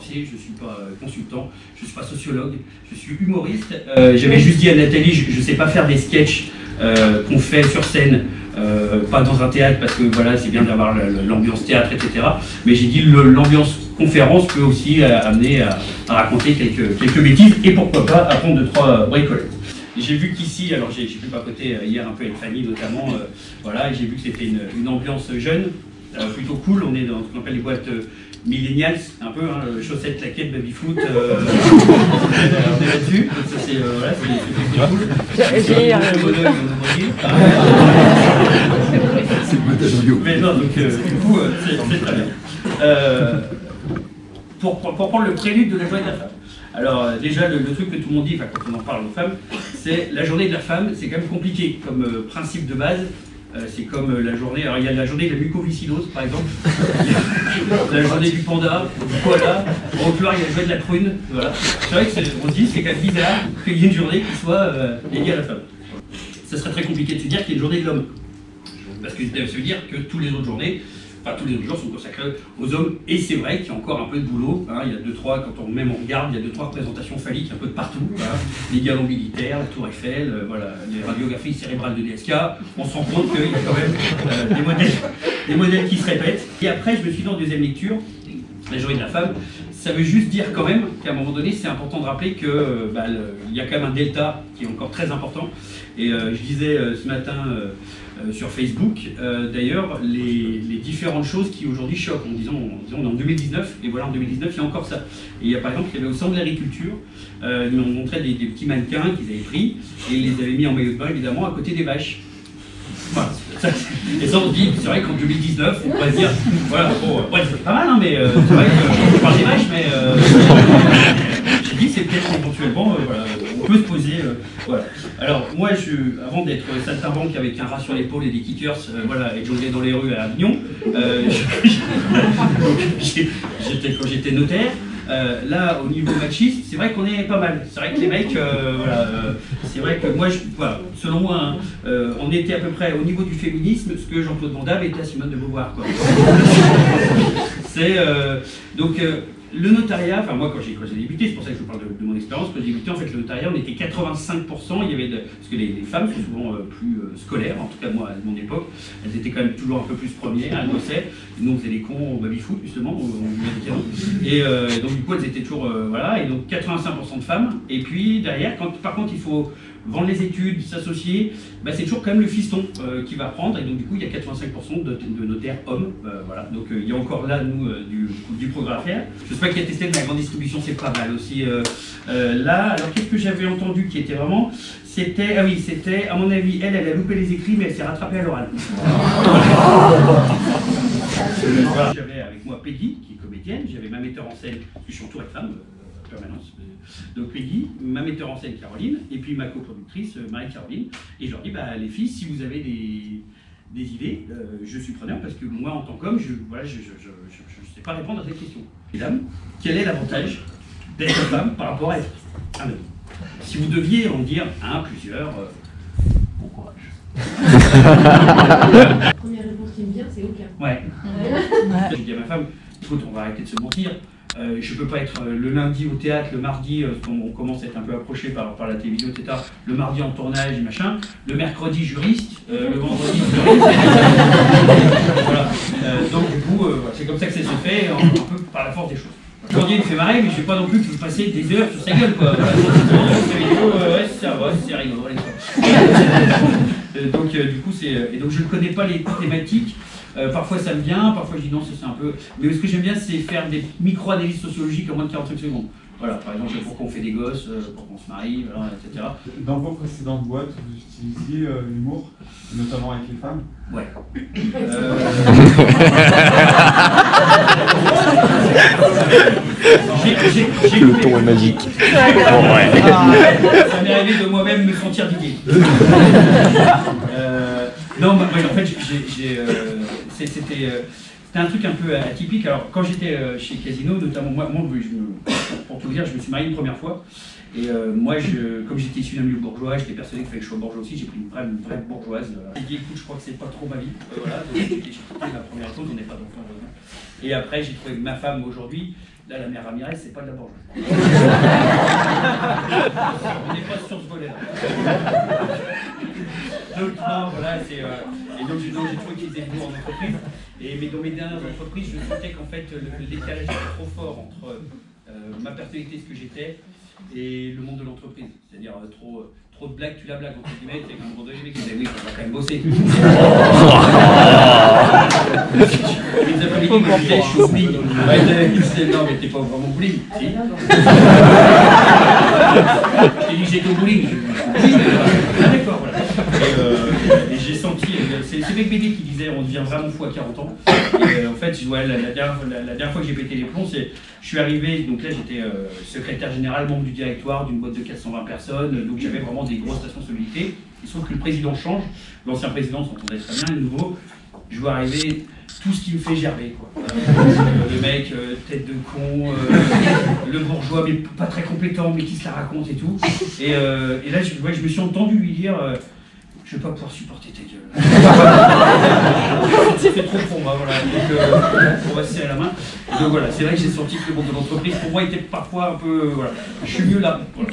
conférencier, je ne suis pas consultant, je ne suis pas sociologue, je suis humoriste. J'avais juste dit à Nathalie, je ne sais pas faire des sketchs qu'on fait sur scène, pas dans un théâtre, parce que voilà, c'est bien d'avoir l'ambiance théâtre, etc. Mais j'ai dit l'ambiance conférence peut aussi amener à raconter quelques bêtises, et pourquoi pas apprendre 2-3 bricolages. J'ai vu qu'ici, alors j'ai pu papoter hier un peu avec Fanny notamment, voilà, j'ai vu que c'était une ambiance jeune, plutôt cool. On est dans ce qu'on appelle les boîtes millennials, un peu, hein, chaussettes, claquettes, baby-foot, on est là-dessus, donc ça c'est voilà, c'est cool. C'est le montage audio. Mais non, donc du coup, c'est très bien. Pour prendre le prélude de la journée de la femme. Alors déjà, le truc que tout le monde dit, enfin, quand on en parle aux femmes, c'est la journée de la femme, c'est quand même compliqué comme principe de base. C'est comme la journée, alors il y a la journée de la mucoviscidose par exemple, la journée du panda, du koala, en couleur il y a la journée de la prune, voilà. C'est vrai qu'on se dit c'est quand même bizarre qu'il y ait une journée qui soit dédiée à la femme. Ça serait très compliqué de se dire qu'il y a une journée de l'homme, parce que ça veut dire que toutes les autres journées, enfin tous les autres jours sont consacrés aux hommes, et c'est vrai qu'il y a encore un peu de boulot, hein. Il y a 2-3, quand on regarde, il y a 2-3 représentations phalliques un peu de partout, voilà. Les galons militaires, la tour Eiffel, voilà, les radiographies cérébrales de DSK, on se rend compte qu'il y a quand même des modèles qui se répètent. Et après je me suis dit en deuxième lecture, la journée de la femme, ça veut juste dire quand même qu'à un moment donné c'est important de rappeler que il y a quand même un delta qui est encore très important, et je disais ce matin sur Facebook, d'ailleurs, les différentes choses qui aujourd'hui choquent, en disant on est en 2019, et voilà, en 2019, il y a encore ça. Et il y a par exemple, il y avait au centre de l'agriculture, ils m'ont montré des petits mannequins qu'ils avaient pris, et ils les avaient mis en maillot de bain, évidemment, à côté des vaches. Voilà. Et ça, on se dit, c'est vrai qu'en 2019, on pourrait se dire, voilà, bon, ouais, c'est pas mal, hein, mais c'est vrai qu'on parle des vaches, mais j'ai dit, c'est peut-être éventuellement, voilà, on peut se poser, voilà. Alors, moi, avant d'être saltimbanque avec un rat sur l'épaule et des kickers, voilà, et de jongler dans les rues à Avignon, quand j'étais notaire, là, au niveau machiste, c'est vrai qu'on est pas mal. C'est vrai que les mecs, voilà, c'est vrai que moi, voilà, selon moi, hein, on était à peu près au niveau du féminisme, ce que Jean-Claude Van Damme était à Simone de Beauvoir, quoi. C'est donc le notariat, enfin moi quand j'ai débuté, c'est pour ça que je vous parle de mon expérience, quand j'ai débuté en fait le notariat on était 85%, il y avait parce que les femmes sont souvent plus scolaires, en tout cas moi à mon époque, elles étaient quand même toujours un peu plus premières, elles bossaient, nous on faisait les cons au baby-foot justement, on jouait des canons, et donc du coup elles étaient toujours, voilà, et donc 85% de femmes, et puis derrière, par contre il faut vendre les études, s'associer, bah, c'est toujours quand même le fiston qui va prendre, et donc du coup il y a 85% de notaires hommes, voilà, donc il y a encore là nous du progrès à faire. Je sais pas qui a testé, mais la grande distribution c'est pas mal aussi. Là, alors qu'est-ce que j'avais entendu qui était vraiment, c'était, ah oui, c'était, à mon avis, elle a loupé les écrits, mais elle s'est rattrapée à l'oral. J'avais avec moi Peggy, qui est comédienne, j'avais ma metteur en scène, parce que je suis entouré de femmes, permanence. Donc Peggy, ma metteur en scène Caroline, et puis ma coproductrice Marie-Caroline, et je leur dis, bah, les filles, si vous avez des idées, je suis preneur, parce que moi, en tant qu'homme, je ne sais pas répondre à cette question. Mesdames, quel est l'avantage d'être femme par rapport à être un homme? Si vous deviez en dire un, plusieurs, bon courage. La première réponse qui me vient, c'est aucun. Ouais. Je dis à ma femme, écoute, on va arrêter de se mentir. Je peux pas être le lundi au théâtre, le mardi, on commence à être un peu approché par la télévision, etc. Le mardi en tournage, machin. Le mercredi, juriste. Le vendredi, juriste. Voilà. Donc du coup, c'est comme ça que ça s'est fait, un peu par la force des choses. Aujourd'hui, il me fait marrer, mais je ne vais pas non plus que vous passiez des heures sur sa gueule, quoi. Voilà, ouais, ça va, c'est rigolo. Donc du coup, et donc je ne connais pas les thématiques. Parfois ça me vient, parfois je dis non, c'est un peu... Mais ce que j'aime bien, c'est faire des micro-analyses sociologiques en moins de 45 secondes. Voilà, par exemple, pourquoi on fait des gosses, pourquoi on se marie, voilà, etc. Dans vos précédentes boîtes, vous utilisiez l'humour, notamment avec les femmes? Ouais. Le ton est magique. Ça m'est arrivé de moi-même me sentir d'idée. Non, en fait, c'était un truc un peu atypique. Alors, quand j'étais chez Casino, notamment moi pour tout vous dire, je me suis marié une première fois. Et moi, comme j'étais issu d'un milieu bourgeois, j'étais persuadé qu'il fallait que je sois bourgeois aussi. J'ai pris une vraie bourgeoise. J'ai dit, écoute, je crois que c'est pas trop ma vie. Voilà, donc j'ai quitté ma première épouse, on n'est pas d'enfant. Et après, j'ai trouvé ma femme aujourd'hui. Là, la mère Ramirez, c'est pas de la bourgeoisie. On n'est pas sur ce volet-là. Donc, non, voilà, c'est. Et donc, j'ai trouvé qu'ils étaient beaux en entreprise. Mais dans mes dernières entreprises, je sentais qu'en fait, le décalage était trop fort entre ma personnalité, ce que j'étais, et le monde de l'entreprise. C'est-à-dire trop de blagues, tu la blagues, entre guillemets, c'est qu'à un moment donné, les mecs disaient oui, on va quand même bosser. Les après-midi, moi je disais, je suis au bowling. Ils disaient non, mais t'es pas vraiment au bowling. Si. Je t'ai dit que j'étais au bowling. Oui, d'accord, voilà. Et j'ai senti, c'est Bec Bédé qui disait on devient vraiment fou à 40 ans. Et en fait, ouais, la dernière fois que j'ai pété les plombs, c'est je suis arrivé, donc là j'étais secrétaire général, membre du directoire d'une boîte de 420 personnes, donc j'avais vraiment des grosses responsabilités. Il se trouve que le président change, l'ancien président s'entendait très bien, le nouveau, je vois arriver tout ce qui me fait gerber, quoi. Le mec, tête de con, le bourgeois, mais pas très compétent, mais qui se la raconte et tout. Et là, je me suis entendu lui dire je vais pas pouvoir supporter ta gueule. C'est trop pour moi, voilà. Donc, on va se serrer la main. Donc voilà, c'est vrai que j'ai senti que le monde de l'entreprise, pour moi, était parfois un peu. Voilà. Je suis mieux là. Voilà.